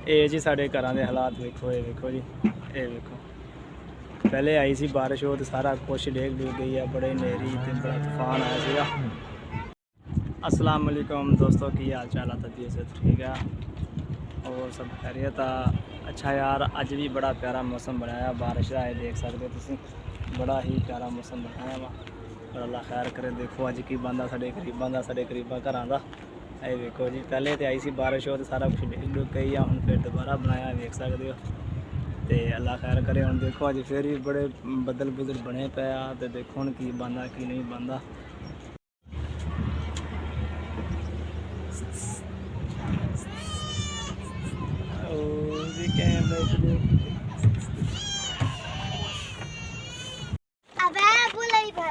ਇਹ ਜੀ ਸਾਡੇ ਘਰਾਂ ਦੇ ਹਾਲਾਤ ਵੇਖੋ, ਇਹ ਵੇਖੋ ਜੀ, ਇਹ ਵੇਖੋ। ਪਹਿਲੇ ਆਈ ਸੀ ਬਾਰਿਸ਼, ਉਹ ਤੇ ਸਾਰਾ ਕੁਛ ਡੇਗ ਡੁੱਗ ਗਈ ਹੈ। ਬੜੇ ਹਨੇਰੀ ਤੇ ਬੜਾ तूफान आया ਸੀਗਾ। अस्सलाम वालेकुम दोस्तों, की हाल चाल है? तबीयत से ठीक है और सब खैरियत है। अच्छा यार, अज भी बड़ा प्यारा मौसम बनाया, बारिश का देख सकते हो तुम, बड़ा ही प्यारा मौसम बनाया वा। और अल्लाह खैर करे। देखो अज की बनता साढ़े गरीबों का, साढ़े गरीबों घर का। ये देखो जी, पहले तो आई सी बारिश, हो तो सारा कुछ डिग डुग गई है। हम फिर दोबारा बनाया, देख सकते हो। तो अल्लाह खैर करे। हम देखो अज फिर भी बड़े बदल बुदल बने पे आ, तो देखो हम की बनता की नहीं बनता।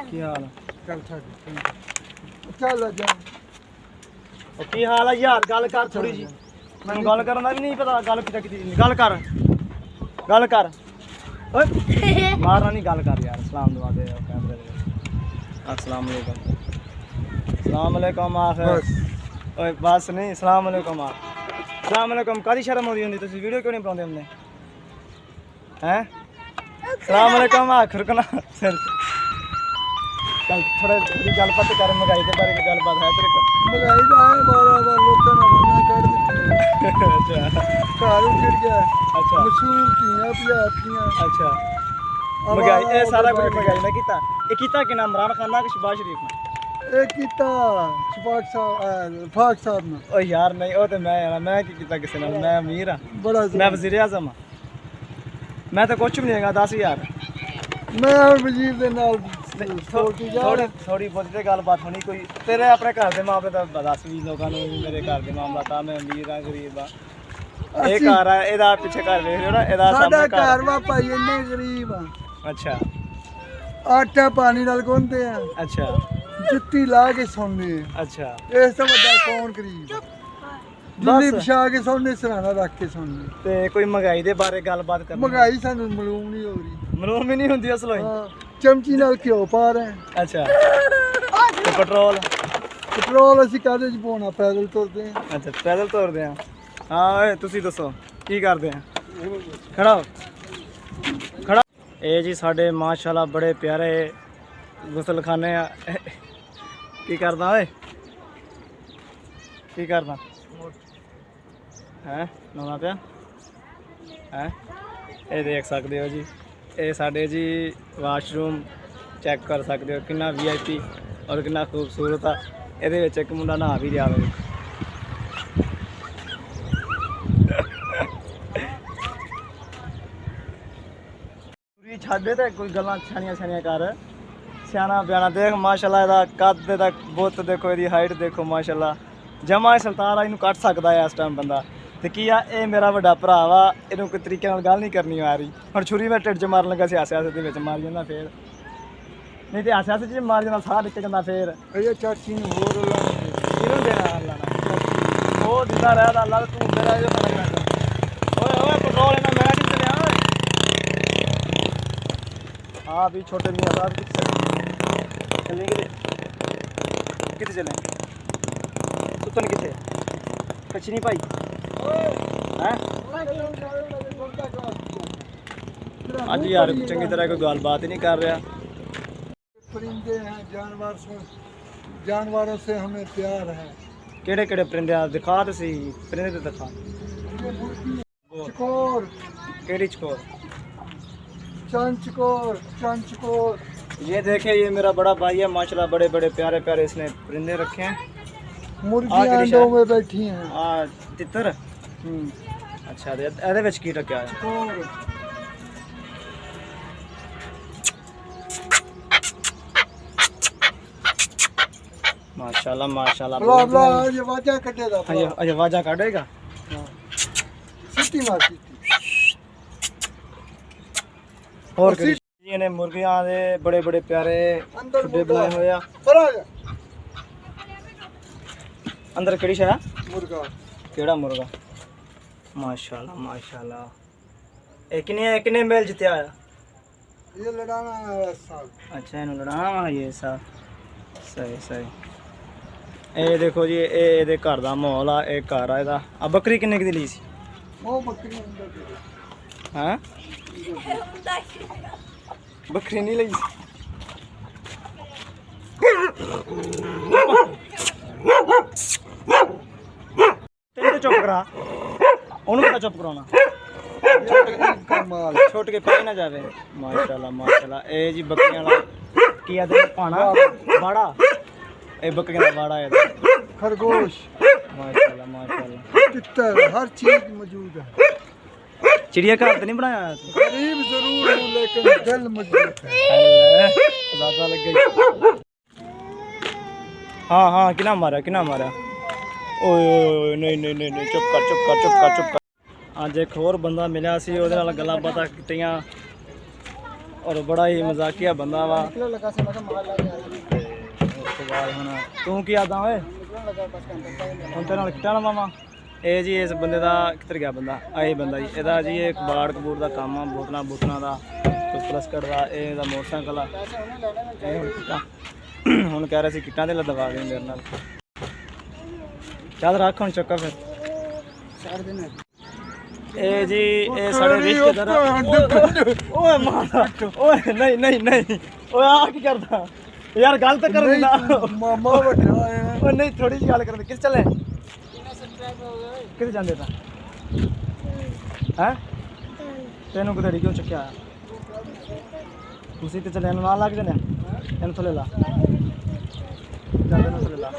की हाल की हाल है यार? गल कर थोड़ी जी, मैं गल करना भी नहीं पता। गल कि गल कर, गल कर, मारना नहीं, गल कर यार। सलाम दुआ दे कैमरे। अस्सलाम वालेकुम, अस्सलाम वालेकुम। ओए बस नहीं, अस्सलाम वालेकुम। अस्सलाम वालेकुम। कादी शर्म होती होंगी? तुम वीडियो क्यों नहीं बनाते हमने हैं? अस्सलाम वालेकुम। खुरकना सिर। चल थोड़ा गलबात कर, महंगाई के बारे में गलबात है तेरे को? महंगाई तो है, बार लोगों ने मना कर दी। अच्छा, घर उजड़ गया। अच्छा, मशहूर धीयां पियातियां। अच्छा। महंगाई ये सारा कुछ महंगाई ने कीता। ये कीता कि नाम इमरान खान कि शहबाज शरीफ ने? ये कीता फाक साहब ने। ओ यार नहीं, वो तो मैं की कीता किसी ने? मैं अमीर हां, बड़ा मैं वजीर आज़म हां। मैं तो कुछ भी नहीं हैगा। 10,000 मैं वजीर दे नाल थोड़ी बहुत तो गलबात होनी कोई। तेरे अपने घर के मामले तो दस भी लोगों ने मेरे घर के मामला था। मैं अमीर हाँ गरीब हाँ। ये घर है, एदा पिछे घर देख रहे हो ना, एदा साडा सामने घर वा भाई इन्ने गरीब आ। अच्छा, आटा पानी नाल गुनते हैं, अच्छा, जुत्ती ला के सोने हैं। अच्छा। इस तो बड़ा कौन गरीब? जुल्ली बिछा के सोने, सराना रख के सोने। ते कोई महंगाई दे बारे गलबात करनी? महंगाई सानू मालूम नहीं हो रही। मालूम ही नहीं होंदी असलों ही। चमची नाल घ्यो पा रहे हैं। अच्छा, ते पेट्रोल ਅਸੀਂ ਕਾਹਦੇ ਚ ਪਾਉਣਾ? ਪੈਦਲ ਤੁਰਦੇ ਆ। अच्छा, पैदल तुरदे हैं। हाँ ओए तुसी दसो की करदे हैं? खड़ा हो, खड़ा। ये जी साडे माशाल्लाह बड़े प्यारे गुसलखाने आ। की करदा ओए? की करदा हैं? नौना पिया हैं? ये देख सकते हो जी, ये साडे जी वाशरूम चेक कर सकते हो, कितना VIP और कितना खूबसूरत आ। ਇਹਦੇ ਵਿੱਚ ਇੱਕ ਮੁੰਡਾ ਨਹਾ ਵੀ ਰਿਹਾ ਵੇ। ਪੂਰੀ ਛੱਡੇ ਤੇ ਕੋਈ ਗੱਲਾਂ ਛਾਣੀਆਂ ਕਰ। ਸਿਆਣਾ ਬਿਆਣਾ ਦੇਖ ਮਾਸ਼ਾਅੱਲਾ, ਇਹਦਾ ਕੱਦ ਦਾ ਬੁੱਤ ਦੇਖੋ, ਇਹਦੀ ਹਾਈਟ ਦੇਖੋ ਮਾਸ਼ਾਅੱਲਾ। ਜਮਾ ਸੁਲਤਾਨ ਆ, ਇਹਨੂੰ ਕੱਟ ਸਕਦਾ ਹੈ ਇਸ ਟਾਈਮ ਬੰਦਾ। ਤੇ ਕੀ ਆ, ਇਹ ਮੇਰਾ ਵੱਡਾ ਭਰਾ ਵਾ, ਇਹਨੂੰ ਕੋਈ ਤਰੀਕੇ ਨਾਲ ਗੱਲ ਨਹੀਂ ਕਰਨੀ ਆ ਰਹੀ। ਹੁਣ ਛੁਰੀ ਮੈਂ ਢਿੱਡ 'ਚ ਮਾਰਨ ਲੱਗਾ ਸੀ, ਹਾਸੇ ਦੇ ਵਿੱਚ ਮਾਰ ਜਾਂਦਾ ਫੇਰ। नहीं तो हासे हासे मार जाना, साह निकल जाता। फिर चाची ने होर लाना किहनूं देना? अल्लाह ने वो दिंदा रहदा, अल्लाह तू मेरा जो पता लगा। ओए ओए पेट्रोल इना मैं नहीं चलिया ओए। हां भी छोटे मियां साहब किथे चले गए? किथे चले? सुतन किथे? कच्ची नहीं पाई हैं? आज यार चंगी तरह कोई गलबात ही नहीं कर रहा। परिंदे हैं, जानवरों से हमें प्यार है। केड़े केड़े परिंदे दिखा तो सी, परिंदे तो दिखा। चकोर। केड़ी चकोर? चंचकोर। ये देखे, ये मेरा बड़ा भाई है माशाल्लाह, बड़े बड़े प्यारे प्यारे इसने परिंदे रखे हैं। मुर्गियां अंडों में बैठी हैं। तितर। अच्छा, ਇਹਦੇ ਵਿੱਚ ਕੀ ਰੱਖਿਆ ਹੈ? माशाल्लाह माशाल्लाह। ये वाजा कटेगा। अच्छा, वाजा काटेगा। सीटी मार सीटी। और जी ने मुर्गियां दे बड़े बड़े प्यारे खुडे बनाए हुए आ। अंदर केड़ी शे? मुर्गा। केड़ा मुर्गा? माशाल्लाह माशाल्लाह। कितने मेल जितया है? ये लड़ाना है इस साल। अच्छा, इन्हों लड़ाना है ये साल। सही सही। ये देखो जी, ये घर का माहौल आ। ये घर आ, बकरी किन्ने की ली सी? ਉਹ ਬੱਕਰੀ ਹੁੰਦਾ हैं बकरी नहीं लगी तेरे तो चुप करा उन्होंने पता चुप कराना ਕਮਾਲ छोट के पाई ना जावे माशाल्लाह माशाल्लाह ए जी बकरियां वाला की आते पाना बाड़ा ए बकरियां दा बाड़ा है खरगोश माशाल्लाह माशाल्लाह तितर हर चीज मौजूद है चिड़िया घर तो नहीं बनाया तू गरीब जरूर हूँ लेकिन दिल मजबूत है ज़्यादा लग गई हाँ हाँ किना मारा ओए ओए नहीं नहीं नहीं नहीं चुप कर अज एक होर बंदा मिला सी ओहदे नाल गल्लां बातां कीतियां और बड़ा ही मजाकिया बंदा वा तू की आदा होए हुण तेरे नाल किट्टा लवां ए जी इस बंदे दा किधर गया बंदा आई बंदा जी एदा जी एक कबाड़ कबूड़ दा काम आ बोतलां बूतलां दा प्लस कटदा एदा मोटरसाइकिल आ हुण कह रहे सी किट्टां ते दवा दे मेरे नाल चल रख हुण चक्का फिर ए जी ए साढ़े रिश्तेदार ओए मारा ओए नहीं नहीं नहीं ओए आ की करदा यार गल तो कर देना मामा बैठा है ओ नहीं थोड़ी जी गल कर दे किस चले किधर जांदे ता हैं तेनू किधर क्यों चक्या तुसी ते चले ना लग जाने एन थले ला चल ना थले ला